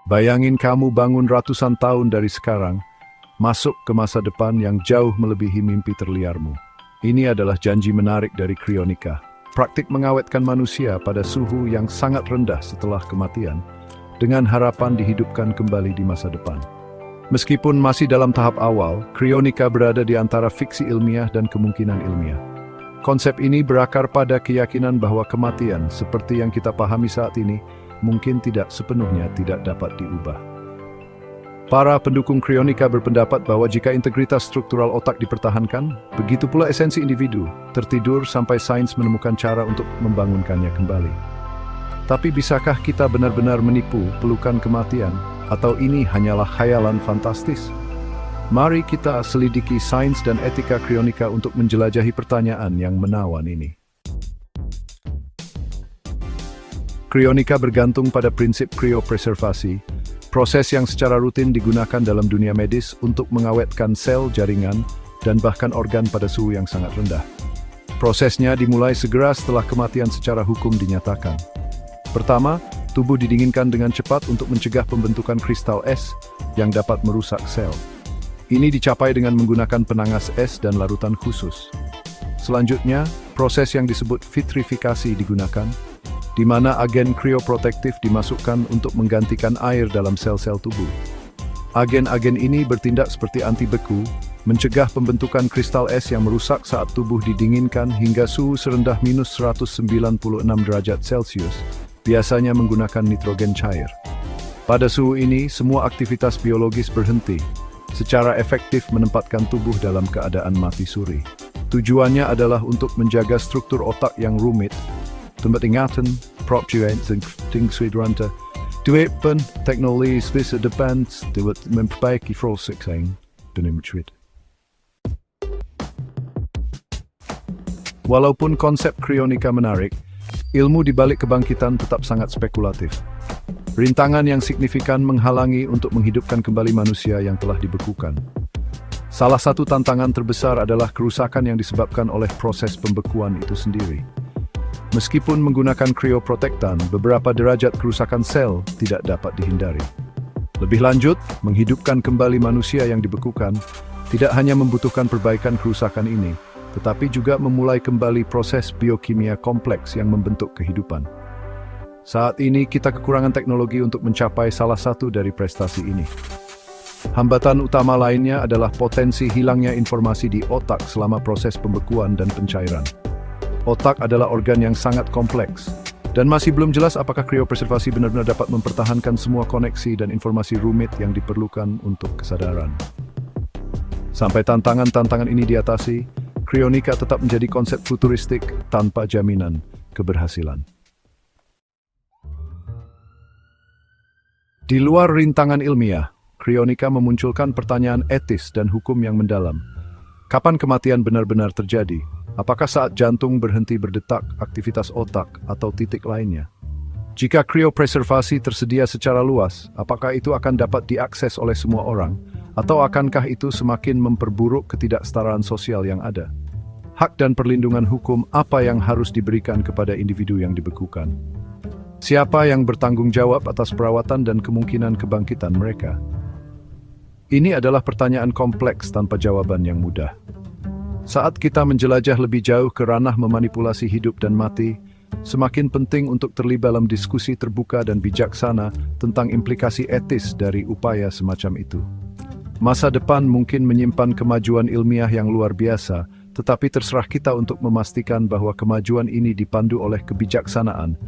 Bayangin kamu bangun ratusan tahun dari sekarang, masuk ke masa depan yang jauh melebihi mimpi terliarmu. Ini adalah janji menarik dari krionika. Praktik mengawetkan manusia pada suhu yang sangat rendah setelah kematian, dengan harapan dihidupkan kembali di masa depan. Meskipun masih dalam tahap awal, krionika berada di antara fiksi ilmiah dan kemungkinan ilmiah. Konsep ini berakar pada keyakinan bahwa kematian, seperti yang kita pahami saat ini, mungkin tidak sepenuhnya tidak dapat diubah. Para pendukung krionika berpendapat bahwa jika integritas struktural otak dipertahankan, begitu pula esensi individu, tertidur sampai sains menemukan cara untuk membangunkannya kembali. Tapi bisakah kita benar-benar menipu pelukan kematian, atau ini hanyalah khayalan fantastis? Mari kita selidiki sains dan etika krionika untuk menjelajahi pertanyaan yang menawan ini. Krionika bergantung pada prinsip kriopreservasi, proses yang secara rutin digunakan dalam dunia medis untuk mengawetkan sel, jaringan, dan bahkan organ pada suhu yang sangat rendah. Prosesnya dimulai segera setelah kematian secara hukum dinyatakan. Pertama, tubuh didinginkan dengan cepat untuk mencegah pembentukan kristal es yang dapat merusak sel. Ini dicapai dengan menggunakan penangas es dan larutan khusus. Selanjutnya, proses yang disebut vitrifikasi digunakan, di mana agen krioprotektif dimasukkan untuk menggantikan air dalam sel-sel tubuh. Agen-agen ini bertindak seperti anti beku, mencegah pembentukan kristal es yang merusak saat tubuh didinginkan hingga suhu serendah minus 196 derajat Celcius, biasanya menggunakan nitrogen cair. Pada suhu ini, semua aktivitas biologis berhenti, secara efektif menempatkan tubuh dalam keadaan mati suri. Tujuannya adalah untuk menjaga struktur otak yang rumit, tempat ingatan, proceduren, tingswidranta, duepen, teknologi visa depends, dapat memperbaiki proses dan mencuit. Walaupun konsep krionika menarik, ilmu di balik kebangkitan tetap sangat spekulatif. Rintangan yang signifikan menghalangi untuk menghidupkan kembali manusia yang telah dibekukan. Salah satu tantangan terbesar adalah kerusakan yang disebabkan oleh proses pembekuan itu sendiri. Meskipun menggunakan krioprotektan, beberapa derajat kerusakan sel tidak dapat dihindari. Lebih lanjut, menghidupkan kembali manusia yang dibekukan tidak hanya membutuhkan perbaikan kerusakan ini, tetapi juga memulai kembali proses biokimia kompleks yang membentuk kehidupan. Saat ini kita kekurangan teknologi untuk mencapai salah satu dari prestasi ini. Hambatan utama lainnya adalah potensi hilangnya informasi di otak selama proses pembekuan dan pencairan. Otak adalah organ yang sangat kompleks, dan masih belum jelas apakah kriopreservasi benar-benar dapat mempertahankan semua koneksi dan informasi rumit yang diperlukan untuk kesadaran. Sampai tantangan-tantangan ini diatasi, krionika tetap menjadi konsep futuristik tanpa jaminan keberhasilan. Di luar rintangan ilmiah, krionika memunculkan pertanyaan etis dan hukum yang mendalam. Kapan kematian benar-benar terjadi? Apakah saat jantung berhenti berdetak, aktivitas otak, atau titik lainnya? Jika kriopreservasi tersedia secara luas, apakah itu akan dapat diakses oleh semua orang? Atau akankah itu semakin memperburuk ketidaksetaraan sosial yang ada? Hak dan perlindungan hukum apa yang harus diberikan kepada individu yang dibekukan? Siapa yang bertanggung jawab atas perawatan dan kemungkinan kebangkitan mereka? Ini adalah pertanyaan kompleks tanpa jawaban yang mudah. Saat kita menjelajah lebih jauh ke ranah memanipulasi hidup dan mati, semakin penting untuk terlibat dalam diskusi terbuka dan bijaksana tentang implikasi etis dari upaya semacam itu. Masa depan mungkin menyimpan kemajuan ilmiah yang luar biasa, tetapi terserah kita untuk memastikan bahwa kemajuan ini dipandu oleh kebijaksanaan.